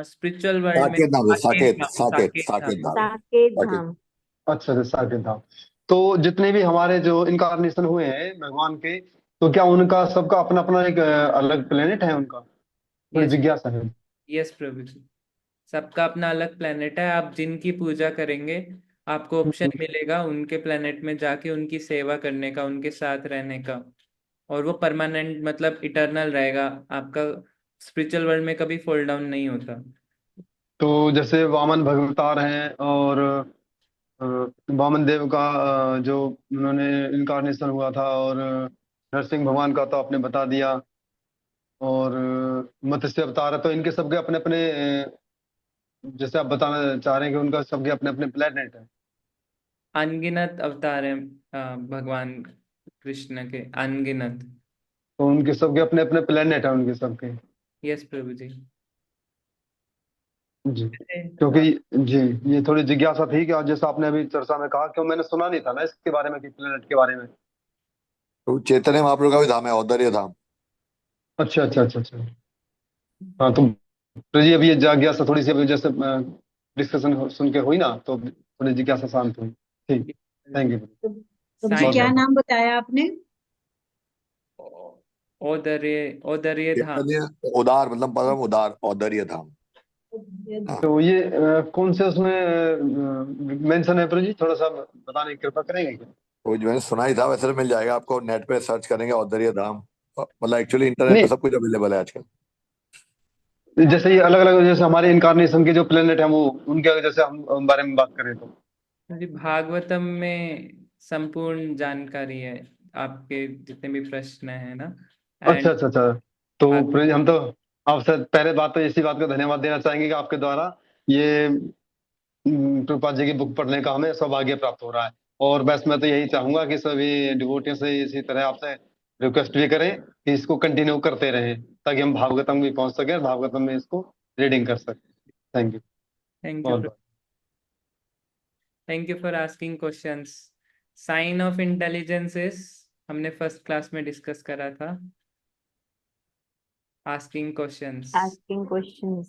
स्पिरिचुअल वर्ल्ड में साकेत नाम से, साकेत साकेत धाम, साकेत साकेत साकेत धाम। धाम। साकेत साकेत। धाम। अच्छा अच्छा, साकेत धाम। तो जितने भी हमारे जो इनकारनेशन हुए हैं भगवान के, तो क्या उनका सबका अपना अपना एक अलग प्लेनेट है उनका? थोड़ी यस। जिज्ञासा है। यस प्रभु जी, सबका अपना अलग प्लेनेट है। आप जिनकी पूजा करेंगे आपको ऑप्शन मिलेगा उनके प्लेनेट में जाके उनकी सेवा करने का, उनके साथ रहने का। और वो परमानेंट मतलब इटर्नल रहेगा आपका। स्पिरिचुअल वर्ल्ड में कभी फॉल डाउन नहीं होता। तो जैसे वामन भगवतार हैं, और अ, वामन देव का जो उन्होंने इनकारनेशन हुआ था, और नरसिंह भगवान का तो आपने बता दिया, और मत्स्य अवतार है, तो इनके सबके अपने अपने जैसे आप बताना चाह रहे हैं कि उनका सबके अपने अपने प्लेनेट है। अनगिनत अवतार हैं भगवान कृष्ण के, अनगिनत। तो उनके सबके अपने अपने प्लेनेट है उनके सबके। यस प्रभु जी। जी। हाँ। क्योंकि जी, ये थोड़ी जिज्ञासा थी कि आज जैसा आपने अभी चर्चा में कहा, क्यों मैंने सुना नहीं था ना इसके बारे में कि प्लेनेट के बारे में। तो चैतन्य महाप्रभु का भी धाम है, औदर्य धाम। अच्छा अच्छा अच्छा अच्छा। हाँ, तो जी अभी ये जिज्ञासा थोड़ी सी अभी जैसे डिस्कशन सुन के हुई ना, तो थोड़ी जिज्ञासा शांत हुई। ठीक। Thank you. तो जी बहुत क्या साइन। बहुत नाम बताया आपने? औदर्य, औदर्य धाम। चैतन्य उदार मतलब परम उदार, औदर्य धाम। हाँ। तो ये कौन से उसमें मेंशन है प्रभु जी, थोड़ा सा बताने की कृपा करेंगे क्या? तो जो मैंने सुना ही था, वैसे तो मिल जाएगा आपको, नेट पे सर्च करेंगे औदर्य धाम। मतलब एक्चुअली इंटरनेट पे नहीं, सब कुछ अवेलेबल है आजकल। जैसे ये अलग अलग जैसे हमारे इनकारनेशन के जो प्लेनेट हैं वो उनके जैसे हम बारे में बात करें तो। जी भागवतम में संपूर्ण जानकारी है, आपके जितने भी प्रश्न है ना। अच्छा एंड अच्छा अच्छा। तो भाग। प्रभु जी, हम तो आपसे पहले बात तो इसी बात का धन्यवाद देना चाहेंगे कि आपके द्वारा ये प्रभुपाद जी की बुक पढ़ने का हमें सौभाग्य प्राप्त हो रहा है। और बस मैं तो यही चाहूंगा कि सभी डिवोटियों से इसी तरह आपसे रिक्वेस्ट भी करें कि इसको कंटिन्यू करते रहें, ताकि हम भागवतम भी पहुंच सके और भागवतम में इसको रीडिंग कर सकें। Thank you. Thank you. बहुत बहुत। Thank you for asking questions. Sign of intelligence is, हमने फर्स्ट क्लास में डिस्कस करा था, asking questions. Asking questions.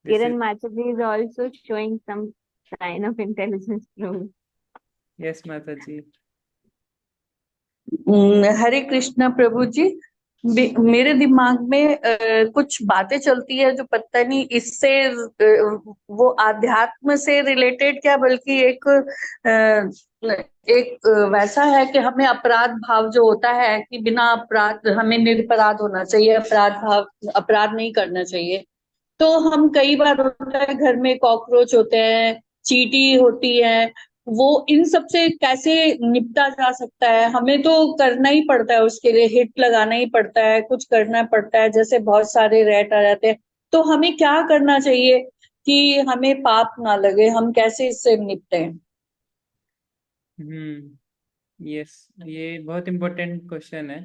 This is. Kiran Mataji is also showing some sign of intelligence, Prabhu. Yes माता जी। हरे कृष्णा प्रभु जी। मेरे दिमाग में कुछ बातें चलती है जो पता नहीं इससे वो आध्यात्म से रिलेटेड क्या, बल्कि एक वैसा है कि हमें अपराध भाव जो होता है कि बिना अपराध हमें निरपराध होना चाहिए, अपराध नहीं करना चाहिए। तो हम कई बार होता है घर में कॉकरोच होते हैं, चींटी होती है, वो इन सब से कैसे निपटा जा सकता है? हमें तो करना ही पड़ता है, उसके लिए हिट लगाना ही पड़ता है, कुछ करना पड़ता है, जैसे बहुत सारे रैट आ जाते हैं। तो हमें क्या करना चाहिए कि हमें पाप ना लगे, हम कैसे इससे निपटें? यस, ये बहुत इम्पोर्टेंट क्वेश्चन है।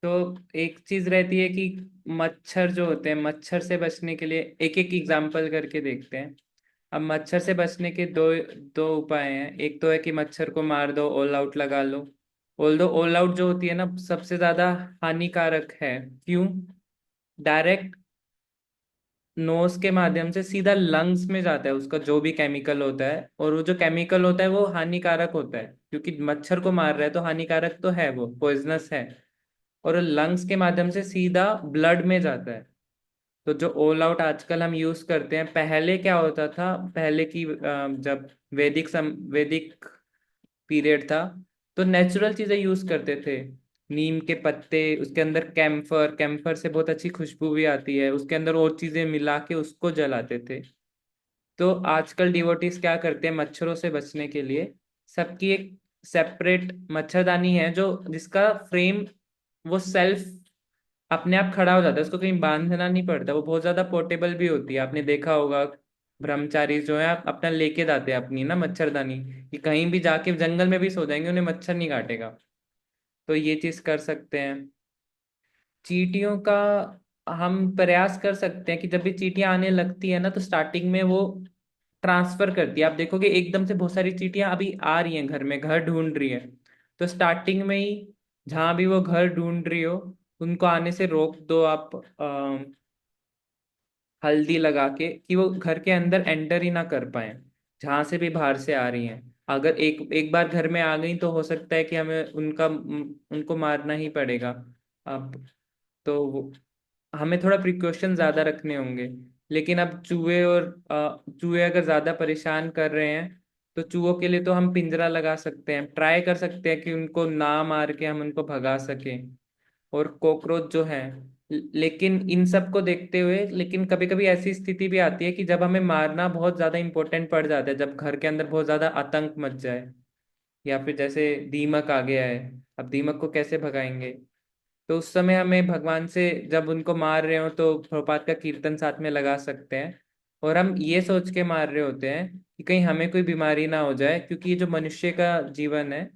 तो एक चीज रहती है कि मच्छर जो होते हैं, मच्छर से बचने के लिए एक एक एग्जाम्पल करके देखते हैं। अब मच्छर से बचने के दो दो उपाय हैं। एक तो है कि मच्छर को मार दो, ऑल आउट लगा लो। ऑल आउट जो होती है ना, सबसे ज्यादा हानिकारक है। क्यों? डायरेक्ट नोज के माध्यम से सीधा लंग्स में जाता है उसका जो भी केमिकल होता है, और वो जो केमिकल होता है वो हानिकारक होता है, क्योंकि मच्छर को मार रहा है तो हानिकारक तो है, वो पॉइजनस है। और लंग्स के माध्यम से सीधा ब्लड में जाता है। तो जो ऑल आउट आजकल हम यूज करते हैं, पहले क्या होता था, पहले की जब वैदिक पीरियड था, तो नेचुरल चीजें यूज करते थे। नीम के पत्ते, उसके अंदर कैम्फर, कैम्फर से बहुत अच्छी खुशबू भी आती है, उसके अंदर और चीजें मिला के उसको जलाते थे। तो आजकल डिवोटीज क्या करते हैं मच्छरों से बचने के लिए, सबकी एक सेपरेट मच्छरदानी है जो जिसका फ्रेम वो सेल्फ अपने आप खड़ा हो जाता है, उसको कहीं बांधना नहीं पड़ता, वो बहुत ज्यादा पोर्टेबल भी होती है, आपने देखा होगा। ब्रह्मचारी जो है अपना लेके जाते हैं अपनी ना मच्छरदानी, कि कहीं भी जाके जंगल में भी सो जाएंगे उन्हें मच्छर नहीं काटेगा। तो ये चीज कर सकते हैं। चींटियों का हम प्रयास कर सकते हैं कि जब भी चींटियां आने लगती है ना तो स्टार्टिंग में वो ट्रांसफर करती है। आप देखोगे एकदम से बहुत सारी चींटियां अभी आ रही हैं घर में, घर ढूंढ रही है। तो स्टार्टिंग में ही जहां भी वो घर ढूंढ रही हो उनको आने से रोक दो आप, हल्दी लगा के, कि वो घर के अंदर एंटर ही ना कर पाए जहां से भी बाहर से आ रही हैं। अगर एक एक बार घर में आ गई तो हो सकता है कि हमें उनको मारना ही पड़ेगा। अब तो हमें थोड़ा प्रिकॉशन ज्यादा रखने होंगे। लेकिन अब चूहे अगर ज्यादा परेशान कर रहे हैं तो चूहों के लिए तो हम पिंजरा लगा सकते हैं, ट्राई कर सकते हैं कि उनको ना मार के हम उनको भगा सकें। और कॉकरोच जो है, लेकिन इन सब को देखते हुए, लेकिन कभी कभी ऐसी स्थिति भी आती है कि जब हमें मारना बहुत ज्यादा इंपॉर्टेंट पड़ जाता है, जब घर के अंदर बहुत ज्यादा आतंक मच जाए, या फिर जैसे दीमक आ गया है, अब दीमक को कैसे भगाएंगे। तो उस समय हमें भगवान से, जब उनको मार रहे हो तो प्रभुपाद का कीर्तन साथ में लगा सकते हैं। और हम ये सोच के मार रहे होते हैं कि कहीं हमें कोई बीमारी ना हो जाए, क्योंकि ये जो मनुष्य का जीवन है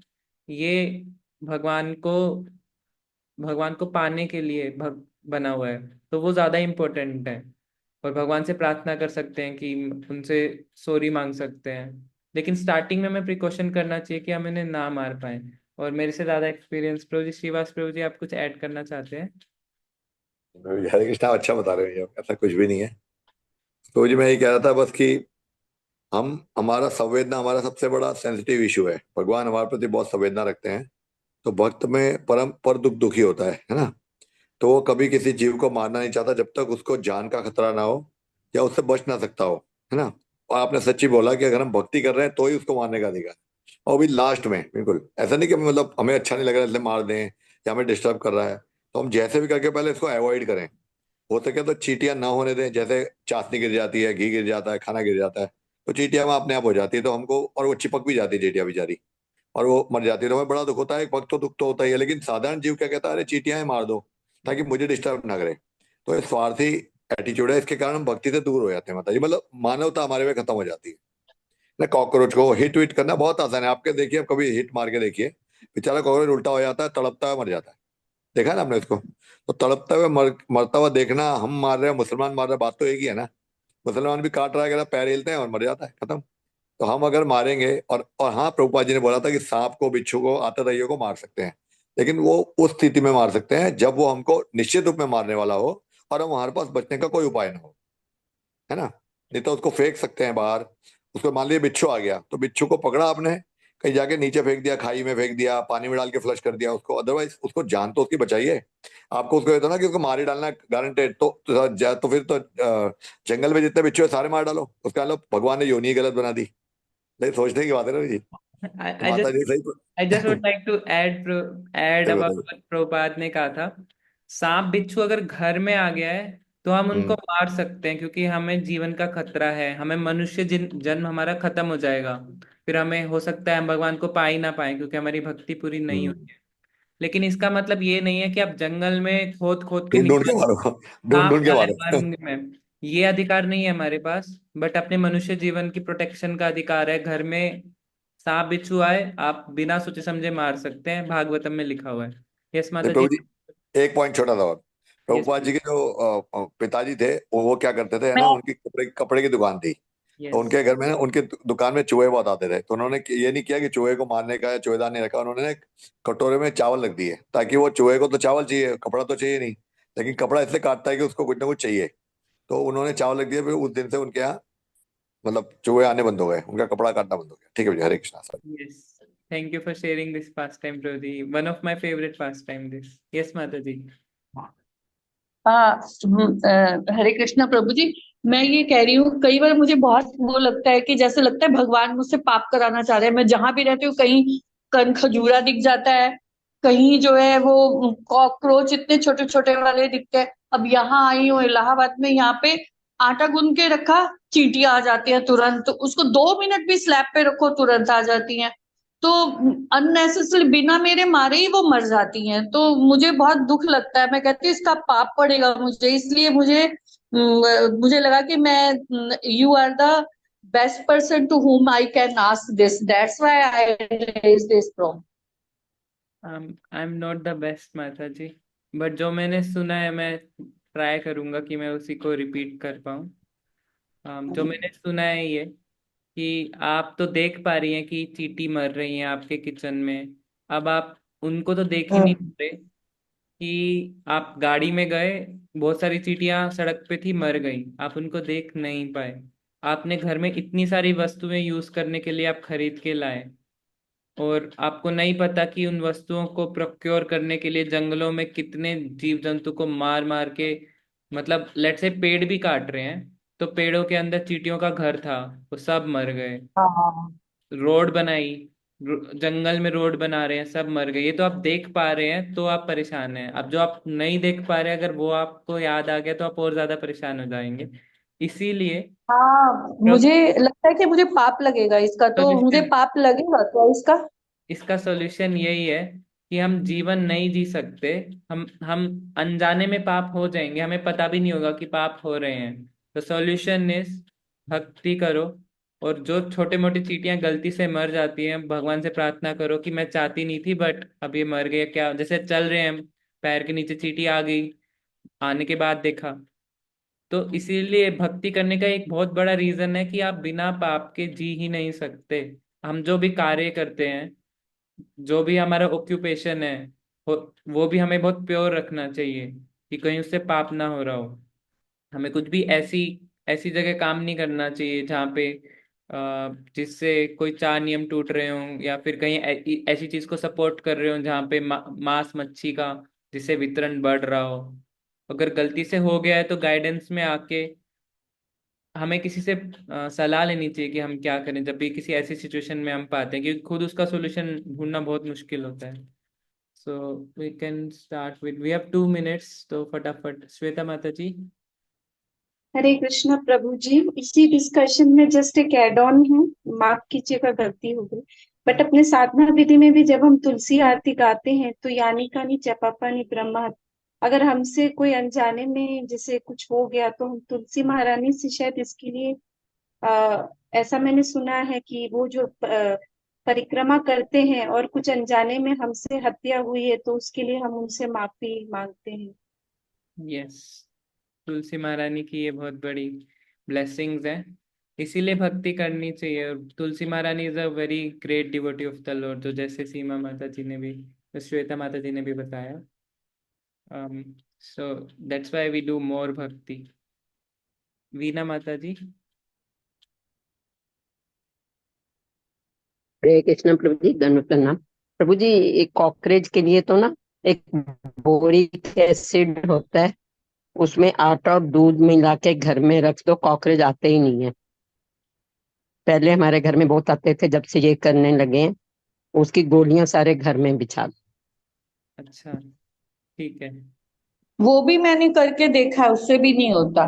ये भगवान को भगवान को पाने के लिए बना हुआ है, तो वो ज्यादा इम्पोर्टेंट है। और भगवान से प्रार्थना कर सकते हैं कि उनसे सॉरी मांग सकते हैं। लेकिन स्टार्टिंग में हमें प्रिकॉशन करना चाहिए कि हम इन्हें ना मार पाए। और मेरे से ज्यादा एक्सपीरियंस प्रभु जी, श्रीवास प्रभु जी, आप कुछ ऐड करना चाहते हैं? हरे कृष्णा, अच्छा बता रहे हैं ये, ऐसा कुछ भी नहीं है। तो जी मैं ये कह रहा था बस कि हम हमारा संवेदना हमारा सबसे बड़ा सेंसिटिव इशू है। भगवान हमारे प्रति बहुत संवेदना रखते हैं। तो भक्त में परम पर दुखी होता है ना। तो वो कभी किसी जीव को मारना नहीं चाहता जब तक उसको जान का खतरा ना हो या उससे बच ना सकता हो, है ना। और आपने सच्ची बोला कि अगर हम भक्ति कर रहे हैं तो ही उसको मारने का अधिकार है। और भी लास्ट में बिल्कुल ऐसा नहीं कि मतलब हमें अच्छा नहीं लग रहा है इसलिए मार दें या हमें डिस्टर्ब कर रहा है, तो हम जैसे भी करके पहले इसको अवॉइड करें। हो सके तो चींटियां ना होने दें। जैसे चाशनी गिर जाती है, घी गिर जाता है, खाना गिर जाता है, तो चींटियां वहाँ अपने आप हो जाती है तो हमको, और वो चिपक भी जाती है चींटियां बेचारी, और वो मर जाती है तो हमें बड़ा दुख होता है। एक वक्त तो दुख तो होता ही है, लेकिन साधारण जीव क्या कहता है, अरे चींटियां ही मार दो ताकि मुझे डिस्टर्ब ना करे। तो ये स्वार्थी एटीट्यूड है, इसके कारण हम भक्ति से दूर हो जाते हैं। माता जी मतलब मानवता हमारे में खत्म हो जाती है ना। कॉकरोच को हिट विट करना बहुत आसान है। आपके देखिए, आप कभी हिट मार के देखिए, बेचारा कॉकरोच उल्टा हो जाता है, तड़पता है, मर जाता है। देखा है ना आपने इसको। तो तड़पते हुए मरता हुआ देखना, हम मार रहे हैं, मुसलमान मार रहे हैं, बात तो एक ही है ना। मुसलमान भी काट रहा है, अगर पैर हिलते हैं और मर जाता है, खत्म। तो हम अगर मारेंगे, और हाँ, प्रभुपाद जी ने बोला था कि सांप को, बिच्छू को, आतताइयों को मार सकते हैं, लेकिन वो उस स्थिति में मार सकते हैं जब वो हमको निश्चित रूप में मारने वाला हो और हम हमारे पास बचने का कोई उपाय ना हो, है ना। नहीं तो उसको फेंक सकते हैं बाहर। उसको मान लीजिए बिच्छू आ गया, तो बिच्छू को पकड़ा आपने, कहीं जाके नीचे फेंक दिया, खाई में फेंक दिया, पानी में डाल के फ्लश कर दिया उसको, अदरवाइज उसको जान तो उसकी बचाइए। आपको उसको कहते ना कि उसको मार ही डालना गारंटेड, तो फिर तो जंगल में जितने बिच्छू है सारे मार डालो। उसका मतलब भगवान ने योनि गलत बना दी। नहीं, सोचने की बात है ना जी। तो आई माता जस्ट जी सही I just would like to add सही अबाउट बताइए। व्हाट प्रभुपाद ने कहा था। सांप बिच्छू अगर घर में आ गया है तो हम उनको हम्म मार सकते हैं, क्योंकि हमें जीवन का खतरा है, हमें मनुष्य जन्म हमारा खत्म हो जाएगा। फिर हमें हो सकता है हम भगवान को पा ही ना पाए, क्योंकि हमारी भक्ति पूरी नहीं हम्म। हुई है। लेकिन इसका मतलब ये नहीं है कि आप जंगल में खोद खोद के ढूंढ ढूंढ के निकाल मारो, ढूंढ सांप ढूंढ के आ रहे मारो। मारूंगी मैं, ये अधिकार नहीं है हमारे पास। बट अपने मनुष्य जीवन की प्रोटेक्शन का अधिकार है। घर में सांप बिच्छू आए आप बिना सोचे समझे मार सकते हैं, भागवतम में लिखा हुआ है। यस नहीं माता जी। प्रभु जी, एक पॉइंट छोटा सा और। यस प्रभुपाद जी के जो पिताजी थे, वो क्या करते थे, है ना, मैं उनकी कपड़े कपड़े की दुकान थी। तो यस उनके घर में ना, उनके दुकान में चूहे बहुत आते थे। तो उन्होंने ये नहीं किया कि चूहे को मारने का या चूहेदार नहीं रखा, उन्होंने एक कटोरे में चावल रख दिए, ताकि वो, चूहे को तो चावल चाहिए, कपड़ा तो चाहिए नहीं, लेकिन कपड़ा इसलिए काटता है कि उसको कुछ ना कुछ चाहिए। तो उन्होंने चावल रख दिया, फिर उस दिन से उनके यहाँ मतलब चूहे आने बंद हो गए, उनका कपड़ा काटना बंद हो गया। ठीक है भैया, Hare Krishna sir. Yes, thank you for sharing this pastime प्रभु जी, one of my favourite pastime this. Yes माता जी। हाँ। हरे कृष्णा प्रभु जी। मैं ये कह रही हूँ, कई बार मुझे बहुत वो लगता है कि जैसे लगता है भगवान मुझसे पाप कराना चाह रहे हैं। मैं जहां भी रहती हूँ, कहीं खजूरा दिख जाता है, कहीं जो है वो कॉकरोच इतने छोटे छोटे वाले दिखते हैं। अब यहाँ आई हूँ इलाहाबाद में, यहाँ पे आटा गूंद के रखा, चींटियां आ जाती हैं तुरंत। उसको 2 मिनट भी स्लैब पे रखो, तुरंत आ जाती हैं। तो अननेसेसरी बिना मेरे मारे ही वो मर जाती हैं। तो मुझे बहुत दुख लगता है, मैं कहती हूँ इसका पाप पड़ेगा मुझे, इसलिए मुझे लगा कि मैं you are the best person to whom I can ask this. That's why I raised this problem. I am not the best माता जी, बट जो मैंने सुना है मैं ट्राई करूंगा कि मैं उसी को रिपीट कर पाऊँ। जो मैंने सुना है ये कि आप तो देख पा रही हैं कि चींटी मर रही हैं आपके किचन में। अब आप उनको तो देख ही नहीं पा रहे कि आप गाड़ी में गए, बहुत सारी चींटियां सड़क पे थी, मर गई, आप उनको देख नहीं पाए। आपने घर में इतनी सारी वस्तुएं यूज करने के लिए आप खरीद के लाए, और आपको नहीं पता कि उन वस्तुओं को प्रोक्योर करने के लिए जंगलों में कितने जीव जंतु को मार मार के, मतलब लेट्स से पेड़ भी काट रहे हैं, तो पेड़ों के अंदर चींटियों का घर था, वो सब मर गए। हाँ। रोड बनाई, जंगल में रोड बना रहे हैं, सब मर गए। ये तो आप देख पा रहे हैं तो आप परेशान हैं। अब जो आप नहीं देख पा रहे हैं, अगर वो आपको याद आ गया तो आप और ज्यादा परेशान हो जाएंगे। इसीलिए हाँ, मुझे लगता है कि मुझे पाप लगेगा इसका, तो मुझे सॉल्यूशन पाप लगेगा क्या इसका? इसका सॉल्यूशन यही है कि हम जीवन नहीं जी सकते। हम अनजाने में पाप हो जाएंगे, हमें पता भी नहीं होगा कि पाप हो रहे हैं। तो सॉल्यूशन इज भक्ति करो। और जो छोटे मोटे चींटियां गलती से मर जाती हैं, भगवान से प्रार्थना करो कि मैं चाहती नहीं थी बट अब ये मर गए, क्या जैसे चल रहे हैं, पैर के नीचे चींटी आ गई, आने के बाद देखा। तो इसीलिए भक्ति करने का एक बहुत बड़ा रीजन है कि आप बिना पाप के जी ही नहीं सकते। हम जो भी कार्य करते हैं, जो भी हमारा ऑक्यूपेशन है, वो भी हमें बहुत प्योर रखना चाहिए कि कहीं उससे पाप ना हो रहा हो। हमें कुछ भी ऐसी ऐसी जगह काम नहीं करना चाहिए जहाँ पे जिससे कोई चार नियम टूट रहे हों, या फिर कहीं ऐसी चीज को सपोर्ट कर रहे हो जहाँ पे मांस मच्छी का जिससे वितरण बढ़ रहा हो। अगर गलती से हो गया है तो गाइडेंस में आके हमें किसी से सलाह लेनी चाहिए कि हम क्या करें जब भी किसी ऐसी सिचुएशन में हम पाते हैं, क्योंकि खुद उसका सॉल्यूशन ढूंढना बहुत मुश्किल होता है। So we can start with, we have 2 minutes, तो फटाफट श्वेता माता जी। हरे कृष्णा प्रभु जी, इसी डिस्कशन में जस्ट एक एड ऑन है, माफ कीजिएगा गलती हो गई। बट अपने साधना विधि में भी जब हम तुलसी आरती गाते हैं तो यानी कानी जपापानी ब्रह्मा, अगर हमसे कोई अनजाने में जैसे कुछ हो गया तो हम तुलसी महारानी से शायद इसके लिए ऐसा मैंने सुना है कि वो जो परिक्रमा करते हैं और कुछ अनजाने में हमसे हत्या हुई है तो उसके लिए हम उनसे माफी मांगते हैं। यस, तुलसी महारानी की ये बहुत बड़ी ब्लेसिंग्स है, इसीलिए भक्ति करनी चाहिए। और तुलसी महारानी is a very great devotee of the Lord, जो जैसे सीमा माता जी ने भी, श्वेता माता जी ने भी बताया। So that's why we do more bhakti. Veena माता जी। हरे कृष्ण प्रभु जी, दंड प्रणाम। प्रभु जी, एक कॉकरोच के लिए तो ना एक बोरिक एसिड होता है, उसमें आटा और दूध मिला के घर में रख दो, कॉकरोच आते ही नहीं है। पहले हमारे घर में बहुत आते थे, जब से ये करने लगे हैं उसकी गोलियां सारे घर में बिछा दो। अच्छा, ठीक है। वो भी मैंने करके देखा है, उससे भी नहीं होता।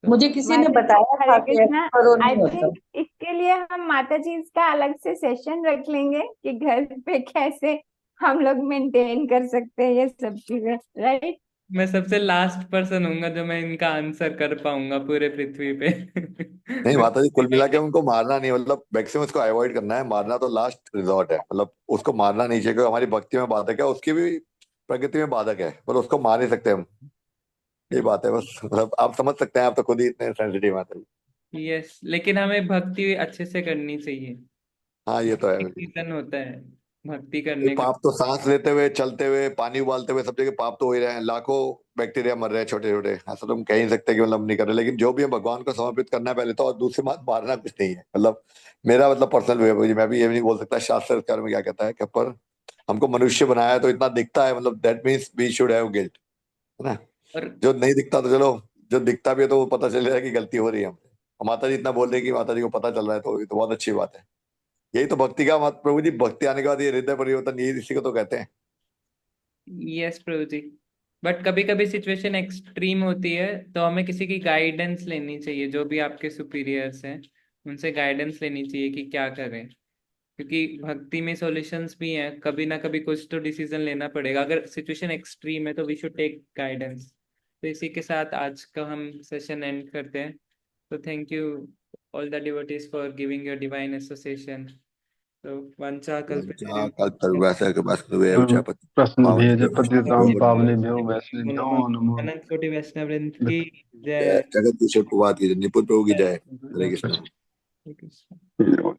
मुझे किसी ने माता जी बताया था हरे कि ऐसा कृष्णा। करो, आई नहीं होता। थिंक इसके लिए हम माता जी इसका अलग से सेशन रख लेंगे कि घर पे कैसे हम लोग मेंटेन कर सकते हैं ये सब चीजें, राइट? मैं सबसे लास्ट पर्सन हूंगा जो मैं इनका आंसर कर पाऊंगा पूरे पृथ्वी पे। नहीं माता जी, कुल मिला के उनको मारना नहीं, मतलब मैक्सिमम उसको अवॉइड करना है। मारना तो लास्ट रिजॉर्ट है, मतलब उसको मारना नहीं चाहिए क्योंकि हमारी भक्ति में बाधक है, उसकी भी प्रकृति में बाधक है, पर उसको मार नहीं सकते हम। यही बात है बस, मतलब आप समझ सकते हैं, आप तो खुद ही इतने सेंसिटिव माता जी। यस, लेकिन हमें भक्ति अच्छे से करनी चाहिए। हाँ ये तो है। एक रीजन होता है भक्ति ये करने का। पाप तो सांस लेते हुए, चलते हुए, पानी उबालते हुए, सब जगह पाप तो हो ही रहे हैं। लाखों बैक्टीरिया मर रहे हैं छोटे छोटे, ऐसा तो हम कह ही नहीं सकते कि मतलब नहीं कर रहे। लेकिन जो भी हम भगवान को समर्पित करना है पहले तो, और दूसरी बात मारना कुछ नहीं है। मतलब मेरा मतलब पर्सनल वे है, मैं भी ये नहीं बोल सकता शास्त्र कर्म में क्या कहता है कि पर हमको मनुष्य बनाया है तो इतना दिखता है, मतलब that means we should have guilt, है ना। और जो नहीं दिखता तो चलो, जो दिखता भी है तो वो पता चल रहा है कि गलती हो रही है हमसे। और माता जी इतना बोल रही है कि माता जी को पता चल रहा है, तो ये तो बहुत अच्छी बात है। यही तो भक्ति का मत प्रभु जी, भक्ति आने के बाद ये हृदय परिवर्तन, यही इसी को तो कहते हैं। यस प्रभु जी, बट कभी कभी सिचुएशन एक्सट्रीम होती है तो हमें किसी की गाइडेंस लेनी चाहिए, जो भी आपके सुपीरियर्स हैं उनसे गाइडेंस लेनी चाहिए कि क्या करें, क्योंकि भक्ति में सॉल्यूशंस भी हैं, कभी ना कभी कुछ तो डिसीजन लेना पड़ेगा। अगर सिचुएशन एक्सट्रीम है तो वी शुड टेक गाइडेंस। तो इसी के साथ आज का हम सेशन एंड करते हैं। तो thank you all the devotees for giving your divine association. तो वंचा जहाँ कल्पतरुभ्यश्च कल्पतरुवैसा के वैष्णवेभ्य प्रश्न भेद पतितां पावनेभ्यो पावनेभ्यो वैष्णवेभ्यो नमो अनंत कोटि वैष्णव वृंद की जय जय। जगत किशोर प्रभात की जय, निपुण प्रभु की जय। हरे जय कृष्ण। श्री कृष्ण।